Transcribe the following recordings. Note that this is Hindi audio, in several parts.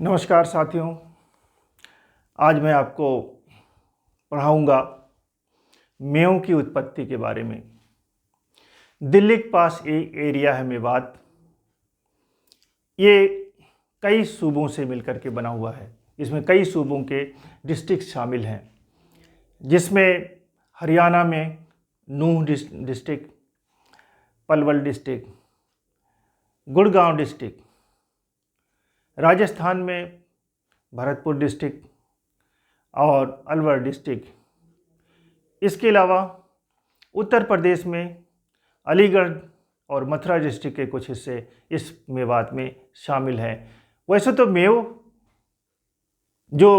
नमस्कार साथियों। आज मैं आपको पढ़ाऊंगा मेवों की उत्पत्ति के बारे में। दिल्ली के पास एक एरिया है मेवात। ये कई सूबों से मिलकर के बना हुआ है। इसमें कई सूबों के डिस्ट्रिक्ट शामिल हैं, जिसमें हरियाणा में Nuh district, Palwal district, Gurgaon district, Rajasthan में भरतपुर डिस्ट्रिक्ट और अलवर डिस्ट्रिक्ट। इसके अलावा उत्तर प्रदेश में अलीगढ़ और मथुरा डिस्ट्रिक्ट के कुछ हिस्से इस मेवात में शामिल हैं। वैसे तो जो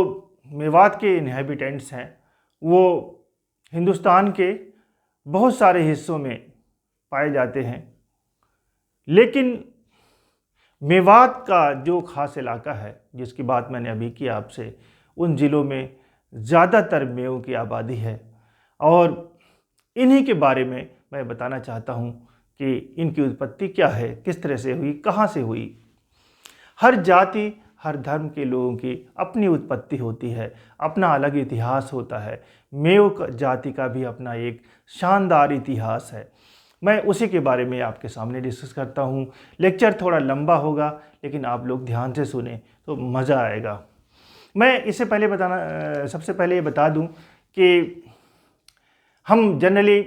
मेवात के इन्हेबिटेंट्स हैं वो हिंदुस्तान के बहुत सारे हिस्सों में पाए जाते हैं, लेकिन मेवात का जो खास इलाका है जिसकी बात मैंने अभी की आपसे, उन ज़िलों में ज़्यादातर मेवों की आबादी है और इन्हीं के बारे में मैं बताना चाहता हूँ कि इनकी उत्पत्ति क्या है, किस तरह से हुई, कहाँ से हुई। हर जाति हर धर्म के लोगों की अपनी उत्पत्ति होती है, अपना अलग इतिहास होता है। मेव जाति का भी अपना एक शानदार इतिहास है। मैं उसी के बारे में आपके सामने डिस्कस करता हूँ। लेक्चर थोड़ा लंबा होगा, लेकिन आप लोग ध्यान से सुने तो मज़ा आएगा। मैं इससे पहले सबसे पहले ये बता दूँ कि हम जनरली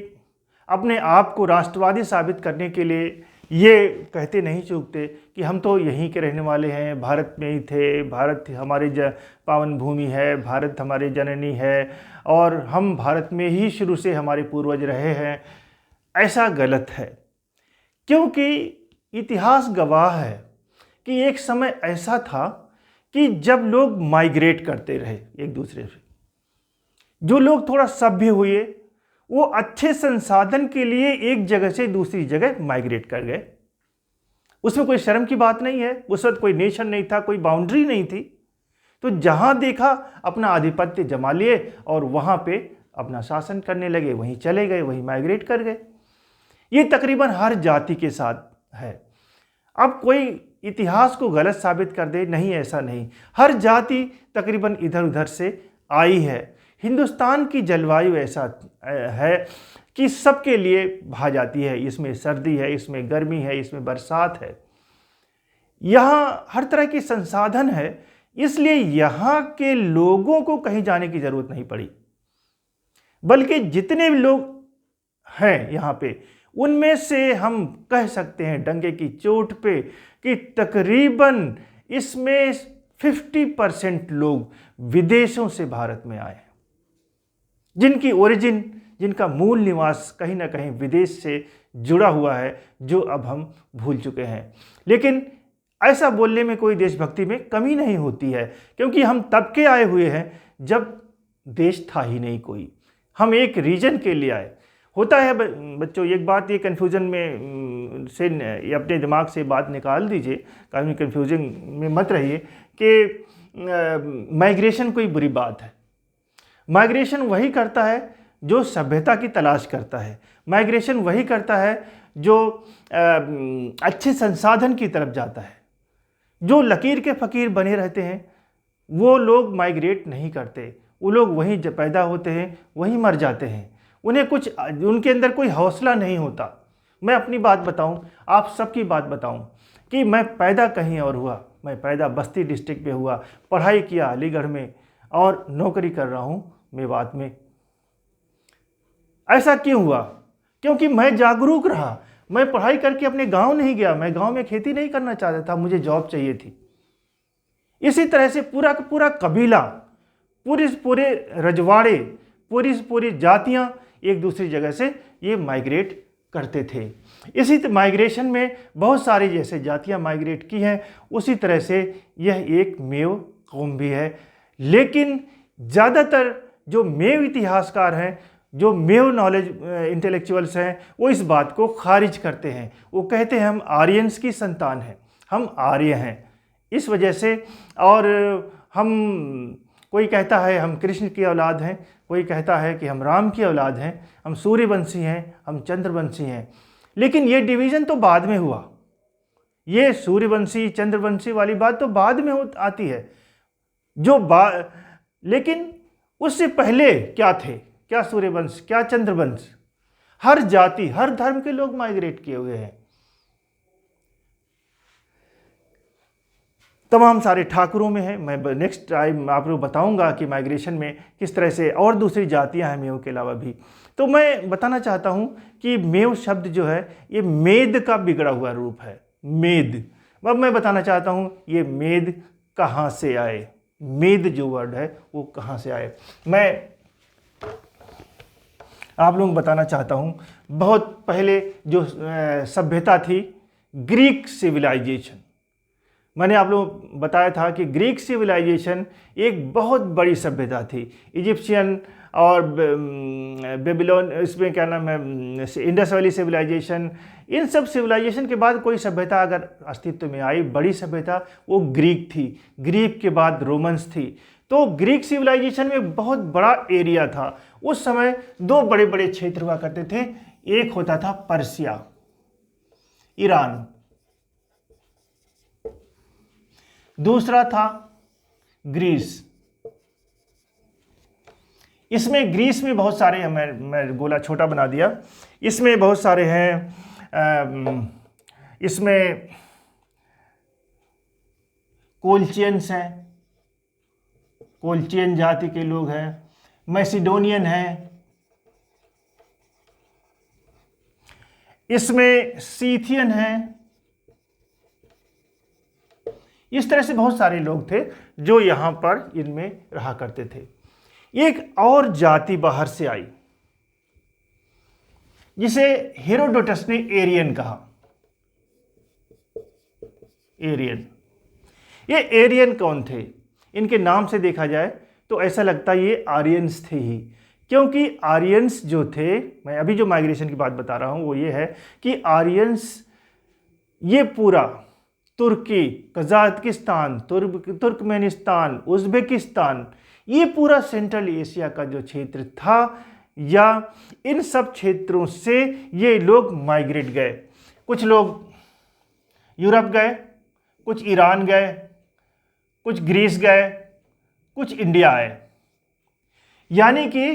अपने आप को राष्ट्रवादी साबित करने के लिए ये कहते नहीं चूकते कि हम तो यहीं के रहने वाले हैं, भारत में ही थे, भारत हमारी पावन भूमि है, भारत हमारी जननी है और हम भारत में ही शुरू से हमारे पूर्वज रहे हैं। ऐसा गलत है, क्योंकि इतिहास गवाह है कि एक समय ऐसा था कि जब लोग माइग्रेट करते रहे एक दूसरे से, जो लोग थोड़ा सभ्य हुए वो अच्छे संसाधन के लिए एक जगह से दूसरी जगह माइग्रेट कर गए। उसमें कोई शर्म की बात नहीं है। उस वक्त कोई नेशन नहीं था, कोई बाउंड्री नहीं थी। तो जहां देखा अपना आधिपत्य जमा लिए और वहां पे अपना शासन करने लगे, वहीं चले गए, वहीं माइग्रेट कर गए। ये तकरीबन हर जाति के साथ है। अब कोई इतिहास को गलत साबित कर दे, नहीं, ऐसा नहीं। हर जाति तकरीबन इधर उधर से आई है। हिंदुस्तान की जलवायु ऐसा है कि सबके लिए भा जाती है। इसमें सर्दी है, इसमें गर्मी है, इसमें बरसात है। यहाँ हर तरह की संसाधन है, इसलिए यहाँ के लोगों को कहीं जाने की ज़रूरत नहीं पड़ी। बल्कि जितने लोग हैं यहाँ पे, उनमें से हम कह सकते हैं डंके की चोट पे कि तकरीबन इसमें 50% लोग विदेशों से भारत में आए, जिनकी ओरिजिन, जिनका मूल निवास कहीं ना कहीं विदेश से जुड़ा हुआ है, जो अब हम भूल चुके हैं। लेकिन ऐसा बोलने में कोई देशभक्ति में कमी नहीं होती है, क्योंकि हम तब के आए हुए हैं जब देश था ही नहीं कोई। हम एक रीजन के लिए आए। होता है बच्चों, एक बात ये कन्फ्यूज़न में से अपने दिमाग से बात निकाल दीजिए, कभी कन्फ्यूजन में मत रहिए कि माइग्रेशन कोई बुरी बात है। माइग्रेशन वही करता है जो सभ्यता की तलाश करता है। माइग्रेशन वही करता है जो अच्छे संसाधन की तरफ जाता है। जो लकीर के फ़कीर बने रहते हैं वो लोग माइग्रेट नहीं करते। वो लोग वहीं पैदा होते हैं, वहीं मर जाते हैं। उन्हें कुछ, उनके अंदर कोई हौसला नहीं होता। मैं अपनी बात बताऊं, आप सबकी बात बताऊं कि मैं पैदा कहीं और हुआ। मैं पैदा बस्ती डिस्ट्रिक्ट में हुआ, पढ़ाई किया अलीगढ़ में और नौकरी कर रहा हूं मेवात में। ऐसा क्यों हुआ? क्योंकि मैं जागरूक रहा। मैं पढ़ाई करके अपने गांव नहीं गया। मैं गांव में खेती नहीं करना चाहता था, मुझे जॉब चाहिए थी। इसी तरह से पूरा का पूरा कबीला, पूरे रजवाड़े, पूरी जातियां एक दूसरी जगह से ये माइग्रेट करते थे। इसी माइग्रेशन में बहुत सारी जैसे जातियां माइग्रेट की हैं, उसी तरह से यह एक मेव कौम भी है। लेकिन ज़्यादातर जो मेव इतिहासकार हैं, जो मेव नॉलेज इंटेलेक्चुअल्स हैं, वो इस बात को खारिज करते हैं। वो कहते हैं हम आर्यंस की संतान हैं, हम आर्य हैं इस वजह से। और हम, कोई कहता है हम कृष्ण की औलाद हैं, कोई कहता है कि हम राम की औलाद हैं, हम सूर्यवंशी हैं, हम चंद्रवंशी हैं। लेकिन ये डिवीज़न तो बाद में हुआ। ये सूर्यवंशी चंद्रवंशी वाली बात तो बाद में आती है, लेकिन उससे पहले क्या थे, क्या सूर्यवंश, क्या चंद्रवंश। हर जाति, हर धर्म के लोग माइग्रेट किए हुए हैं। तमाम सारे ठाकुरों में है। मैं नेक्स्ट टाइम आप लोग बताऊंगा कि माइग्रेशन में किस तरह से और दूसरी जातियां हैं मेव के अलावा भी। तो मैं बताना चाहता हूं कि मेव शब्द जो है ये मेद का बिगड़ा हुआ रूप है। मेद, अब मैं बताना चाहता हूं ये मेद कहां से आए, मेद जो वर्ड है वो कहां से आए। मैं आप लोगों को बताना चाहता हूं, बहुत पहले जो सभ्यता थी ग्रीक सिविलाइजेशन, मैंने आप लोगों को बताया था कि ग्रीक सिविलाइजेशन एक बहुत बड़ी सभ्यता थी। इजिप्शियन और बेबीलोन, इसमें क्या नाम है, इंडस वैली सिविलाइजेशन, इन सब सिविलाइजेशन के बाद कोई सभ्यता अगर अस्तित्व में आई, बड़ी सभ्यता, वो ग्रीक थी। ग्रीक के बाद रोमन्स थी। तो ग्रीक सिविलाइजेशन में बहुत बड़ा एरिया था। उस समय दो बड़े बड़े क्षेत्र हुआ करते थे। एक होता था पर्सिया, ईरान, दूसरा था ग्रीस। इसमें ग्रीस में बहुत सारे, मैं गोला छोटा बना दिया, इसमें बहुत सारे हैं। इसमें कोल्चियंस हैं, कोल्चियन जाति के लोग हैं, मैसिडोनियन हैं, इसमें सीथियन हैं। इस तरह से बहुत सारे लोग थे जो यहां पर इनमें रहा करते थे। एक और जाति बाहर से आई जिसे हेरोडोटस ने एरियन कहा। एरियन, ये एरियन कौन थे? इनके नाम से देखा जाए तो ऐसा लगता है ये आर्यंस थे ही, क्योंकि आर्यंस जो थे, मैं अभी जो माइग्रेशन की बात बता रहा हूं वो ये है कि आर्यंस ये पूरा तुर्की, कजाकिस्तान, तुर्कमेनिस्तान, उज़्बेकिस्तान, ये पूरा सेंट्रल एशिया का जो क्षेत्र था, या इन सब क्षेत्रों से ये लोग माइग्रेट गए। कुछ लोग यूरोप गए, कुछ ईरान गए, कुछ ग्रीस गए, कुछ इंडिया आए। यानी कि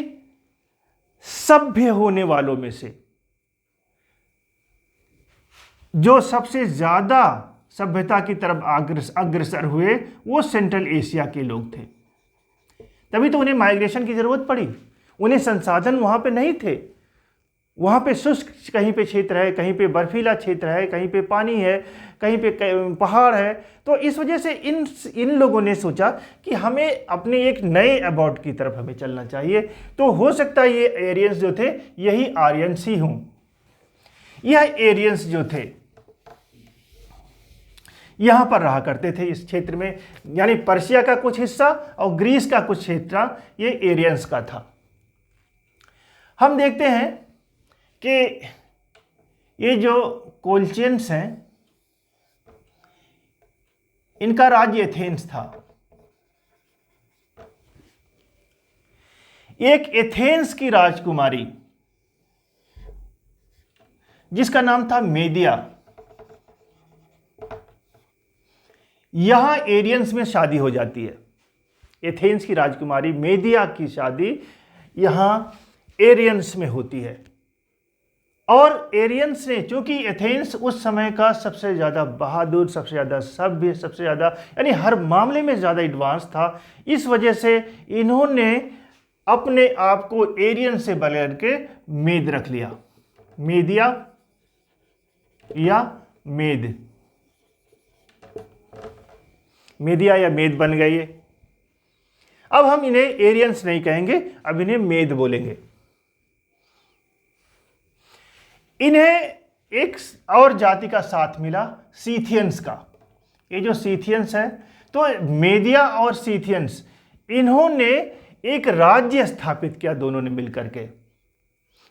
सभ्य होने वालों में से जो सबसे ज्यादा सभ्यता की तरफ अग्रसर हुए वो सेंट्रल एशिया के लोग थे। तभी तो उन्हें माइग्रेशन की जरूरत पड़ी। उन्हें संसाधन वहां पे नहीं थे। वहां पे शुष्क कहीं पे क्षेत्र है, कहीं पे बर्फीला क्षेत्र है, कहीं पे पानी है, कहीं पे पहाड़ है। तो इस वजह से इन लोगों ने सोचा कि हमें अपने एक नए अबाउट की तरफ हमें चलना चाहिए। तो हो सकता है ये एरियंस जो थे यही आर्यंस ही हों। यह एरियंस जो थे यहां पर रहा करते थे इस क्षेत्र में, यानी पर्शिया का कुछ हिस्सा और ग्रीस का कुछ क्षेत्र ये एरियंस का था। हम देखते हैं कि ये जो कोल्चियंस हैं इनका राज्य एथेंस था। एक एथेंस की राजकुमारी जिसका नाम था मेदिया, यहां एरियंस में शादी हो जाती है। एथेंस की राजकुमारी मेदिया की शादी यहां एरियंस में होती है। और एरियंस ने, चूंकि एथेंस उस समय का सबसे ज़्यादा बहादुर, सबसे ज़्यादा सभ्य, सबसे ज़्यादा यानी हर मामले में ज़्यादा एडवांस था, इस वजह से इन्होंने अपने आप को एरियन से बदल के मेद रख लिया। मेदिया या मेद, मेदिया या मेद बन गई है। अब हम इन्हें एरियंस नहीं कहेंगे, अब इन्हें मेद बोलेंगे। इन्हें एक और जाति का साथ मिला, सीथियंस का। ये जो सीथियंस है, तो मेदिया और सीथियंस, इन्होंने एक राज्य स्थापित किया दोनों ने मिलकर के।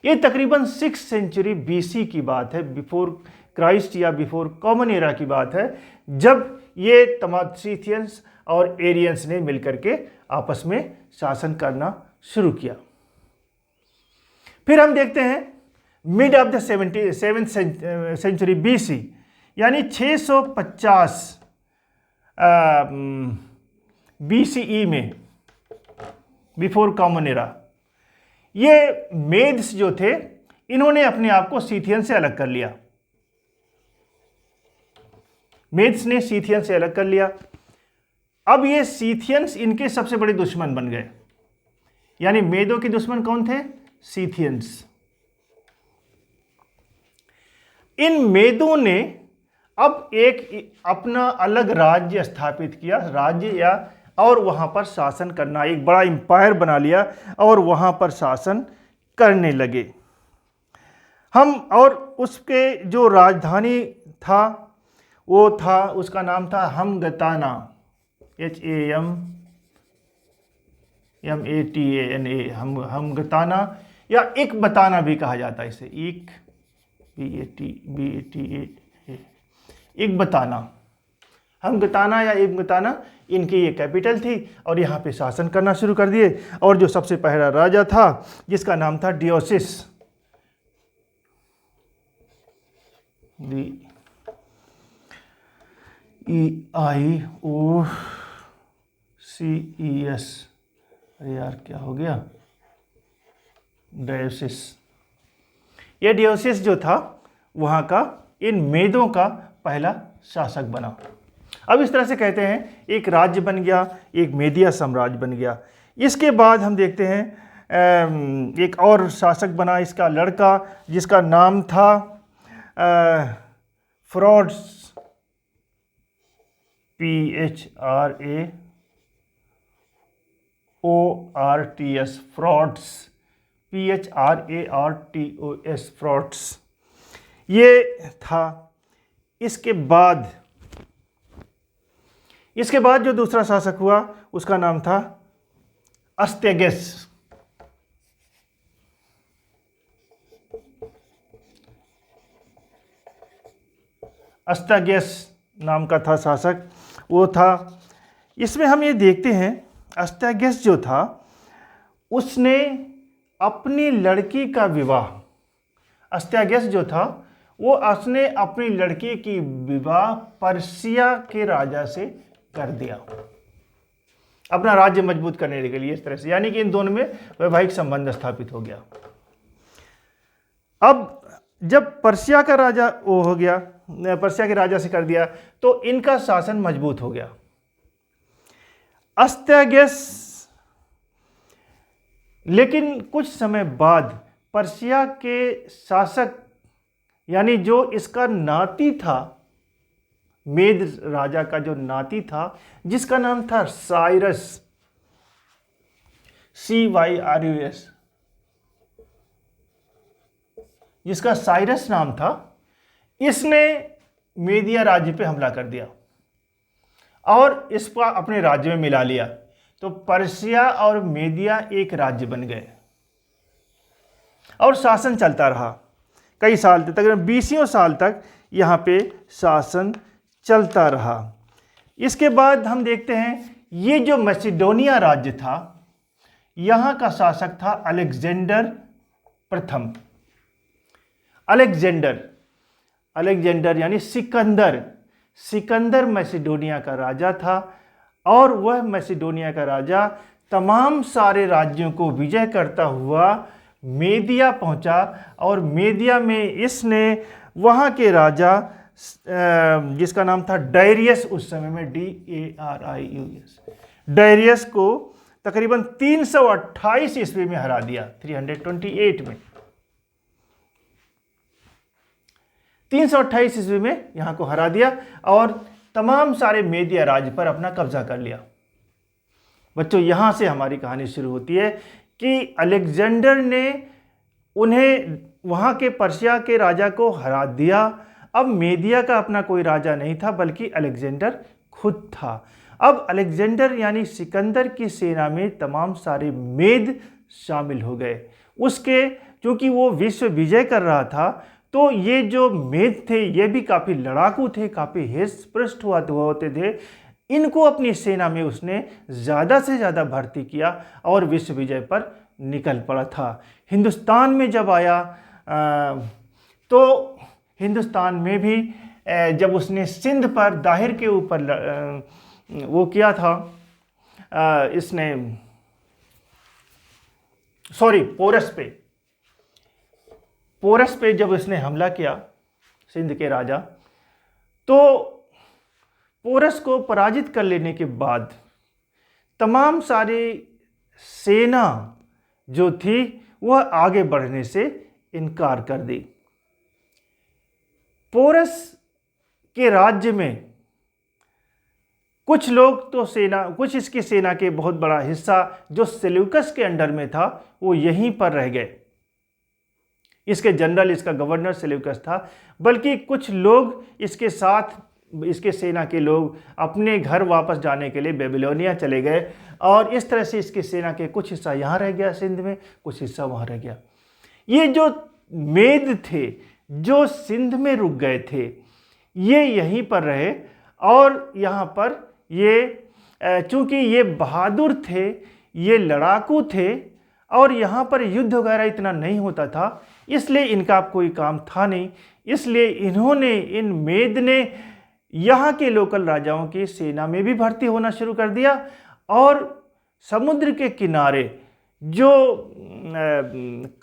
ये तकरीबन 6th सेंचुरी BC की बात है, बिफोर क्राइस्ट या बिफोर कॉमन एरा की बात है, जब ये तमाम सीथियंस और एरियंस ने मिलकर के आपस में शासन करना शुरू किया। फिर हम देखते हैं mid of the 7th century BC, यानी 650 BCE में, बिफोर कॉमन एरा, ये मेद्स जो थे इन्होंने अपने आप को सीथियन से अलग कर लिया। मेद्स ने सीथियन से अलग कर लिया। अब ये सीथियंस इनके सबसे बड़े दुश्मन बन गए। यानी मेदों के दुश्मन कौन थे? सीथियंस। इन मेदों ने अब एक अपना अलग राज्य स्थापित किया, राज्य या, और वहां पर शासन करना, एक बड़ा एम्पायर बना लिया और वहां पर शासन करने लगे हम। और उसके जो राजधानी था वो था, उसका नाम था हमगताना, HAMATANA, हमगताना, या इकबताना भी कहा जाता है इसे, इकबताना, हमगताना या इकबताना, इनकी ये कैपिटल थी और यहाँ पे शासन करना शुरू कर दिए। और जो सबसे पहला राजा था जिसका नाम था डियोसिस, DIOCES, अरे यार क्या हो गया, डियोसिस। ये डियोसिस जो था वहाँ का इन मेदों का पहला शासक बना। अब इस तरह से कहते हैं एक राज्य बन गया, एक मेदिया साम्राज्य बन गया। इसके बाद हम देखते हैं एक और शासक बना, इसका लड़का, जिसका नाम था frauds, PHRAORTS, frauds, PHRARTOS, frauds ये था। इसके बाद जो दूसरा शासक हुआ उसका नाम था अस्तेगेस। अस्तेगेस नाम का था शासक, वो था। इसमें हम ये देखते हैं अस्तेगेस जो था उसने अपनी लड़की का विवाह, अस्तेगेस जो था वो उसने अपनी लड़की की विवाह पर्सिया के राजा से कर दिया, अपना राज्य मजबूत करने के लिए, इस तरह से। यानी कि इन दोनों में वैवाहिक संबंध स्थापित हो गया। अब जब पर्सिया का राजा वो हो गया, पर्सिया के राजा से कर दिया, तो इनका शासन मजबूत हो गया। अस्तेगेस, लेकिन कुछ समय बाद पर्सिया के शासक, यानी जो इसका नाती था, मेद राजा का जो नाती था, जिसका नाम था साइरस, CYRUS, जिसका साइरस नाम था, इसने मेदिया राज्य पे हमला कर दिया और इसको अपने राज्य में मिला लिया। तो पर्सिया और मेदिया एक राज्य बन गए और शासन चलता रहा कई साल तक, तकरीबन 20 साल तक यहाँ पे शासन चलता रहा। इसके बाद हम देखते हैं ये जो मैसिडोनिया राज्य था, यहाँ का शासक था अलेक्जेंडर प्रथम। अलेक्जेंडर यानी सिकंदर मैसिडोनिया का राजा था और वह मैसिडोनिया का राजा तमाम सारे राज्यों को विजय करता हुआ मेदिया पहुंचा और मेदिया में इसने वहाँ के राजा जिसका नाम था डायरियस, उस समय में DARIUS, डायरियस को तकरीबन 328 ईस्वी में हरा दिया, 328 में, 328 ईस्वी में यहाँ को हरा दिया और तमाम सारे मेदिया राज्य पर अपना कब्जा कर लिया। बच्चों, यहाँ से हमारी कहानी शुरू होती है कि अलेक्जेंडर ने उन्हें, वहाँ के पर्सिया के राजा को हरा दिया। अब मेदिया का अपना कोई राजा नहीं था बल्कि अलेक्जेंडर खुद था। अब अलेक्जेंडर यानी सिकंदर की सेना में तमाम सारे मेद शामिल हो गए। उसके, क्योंकि वो विश्व विजय कर रहा था, तो ये जो मेद थे ये भी काफ़ी लड़ाकू थे, काफ़ी हिंसपृष्ट होते थे। इनको अपनी सेना में उसने ज़्यादा से ज़्यादा भर्ती किया और विश्व विजय पर निकल पड़ा था। हिंदुस्तान में जब आया तो हिंदुस्तान में भी जब उसने सिंध पर दाहिर के ऊपर वो किया था, इसने पोरस पे जब इसने हमला किया सिंध के राजा, तो पोरस को पराजित कर लेने के बाद तमाम सारी सेना जो थी वह आगे बढ़ने से इनकार कर दी। पोरस के राज्य में कुछ लोग तो कुछ इसकी सेना के बहुत बड़ा हिस्सा जो सेल्यूकस के अंडर में था वो यहीं पर रह गए। इसके जनरल, इसका गवर्नर सेल्यूकस था, बल्कि कुछ लोग इसके साथ, इसके सेना के लोग अपने घर वापस जाने के लिए बेबीलोनिया चले गए, और इस तरह से इसकी सेना के कुछ हिस्सा यहाँ रह गया सिंध में, कुछ हिस्सा वहाँ रह गया। ये जो मेद थे जो सिंध में रुक गए थे, ये यहीं पर रहे, और यहाँ पर ये चूँकि ये बहादुर थे, ये लड़ाकू थे, और यहाँ पर युद्ध वगैरह इतना नहीं होता था, इसलिए इनका कोई काम था नहीं। इसलिए इन मेद ने यहाँ के लोकल राजाओं की सेना में भी भर्ती होना शुरू कर दिया, और समुद्र के किनारे जो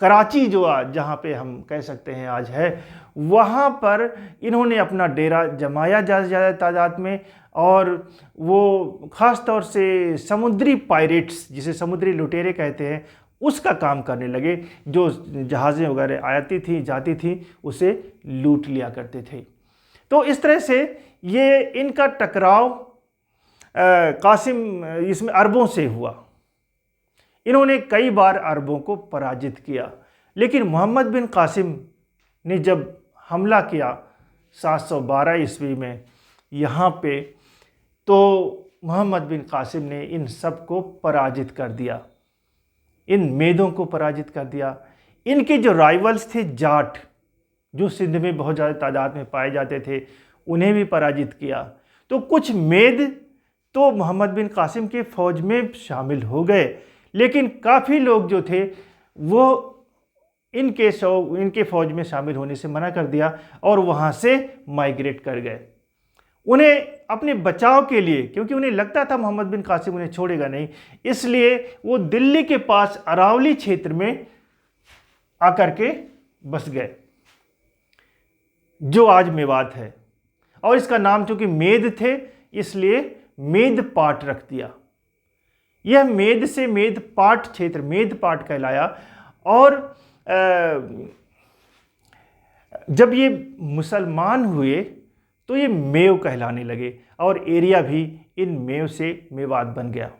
कराची जो जहाँ पे हम कह सकते हैं आज है, वहाँ पर इन्होंने अपना डेरा जमाया ज़्यादा तादाद में, और वो ख़ास तौर से समुद्री पायरेट्स, जिसे समुद्री लुटेरे कहते हैं, उसका काम करने लगे। जो जहाज़ें वगैरह आती थी जाती थी उसे लूट लिया करते थे। तो इस तरह से ये इनका टकराव कासिम इसमें अरबों से हुआ। इन्होंने कई बार अरबों को पराजित किया, लेकिन मोहम्मद बिन कासिम ने जब हमला किया 712 ईस्वी में यहाँ पे, तो मोहम्मद बिन कासिम ने इन सब को पराजित कर दिया, इन मेदों को पराजित कर दिया। इनके जो राइवल्स थे जाट, जो सिंध में बहुत ज़्यादा तादाद में पाए जाते थे, उन्हें भी पराजित किया। तो कुछ मेद तो मोहम्मद बिन कासिम के फ़ौज में शामिल हो गए, लेकिन काफ़ी लोग जो थे वो इनके फ़ौज में शामिल होने से मना कर दिया और वहाँ से माइग्रेट कर गए। उन्हें अपने बचाव के लिए, क्योंकि उन्हें लगता था मोहम्मद बिन कासिम उन्हें छोड़ेगा नहीं, इसलिए वो दिल्ली के पास अरावली क्षेत्र में आकर के बस गए, जो आज मेवात है। और इसका नाम चूँकि मेद थे इसलिए मेद पाट रख दिया। यह मेद से मेद पाट क्षेत्र मेद पाट कहलाया। और जब ये मुसलमान हुए तो ये मेव कहलाने लगे, और एरिया भी इन मेव से मेवात बन गया।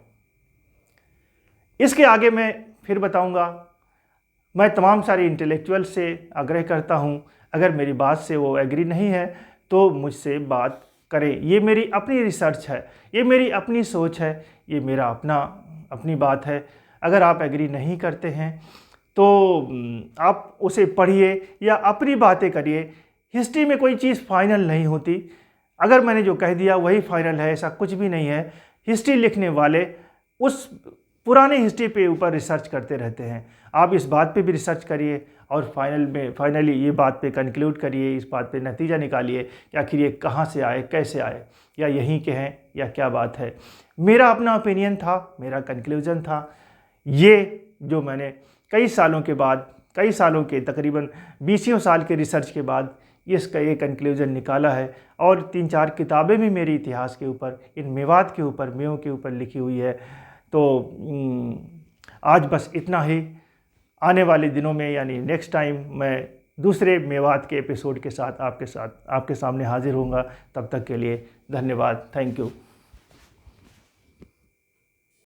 इसके आगे मैं फिर बताऊंगा। मैं तमाम सारे इंटेलेक्चुअल से आग्रह करता हूं, अगर मेरी बात से वो एग्री नहीं है तो मुझसे बात करें। ये मेरी अपनी रिसर्च है, ये मेरी अपनी सोच है, ये मेरा अपनी बात है। अगर आप एग्री नहीं करते हैं तो आप उसे पढ़िए या अपनी बातें करिए। हिस्ट्री में कोई चीज़ फाइनल नहीं होती। अगर मैंने जो कह दिया वही फाइनल है, ऐसा कुछ भी नहीं है। हिस्ट्री लिखने वाले उस पुराने हिस्ट्री पे ऊपर रिसर्च करते रहते हैं। आप इस बात पे भी रिसर्च करिए और फाइनली ये बात पे कंक्लूड करिए, इस बात पे नतीजा निकालिए कि आखिर ये कहाँ से आए, कैसे आए, या यहीं के हैं या क्या बात है। मेरा अपना ओपिनियन था, मेरा कंक्लूजन था। ये जो मैंने कई सालों के तकरीबन 20 साल के रिसर्च के बाद इसका ये कंक्लूजन निकाला है। और 3-4 किताबें भी मेरी इतिहास के ऊपर, इन मेवात के ऊपर, मेवों के ऊपर लिखी हुई है। तो आज बस इतना ही। आने वाले दिनों में यानी नेक्स्ट टाइम मैं दूसरे मेवात के एपिसोड के साथ आपके सामने हाजिर होऊंगा। तब तक के लिए धन्यवाद। Thank you.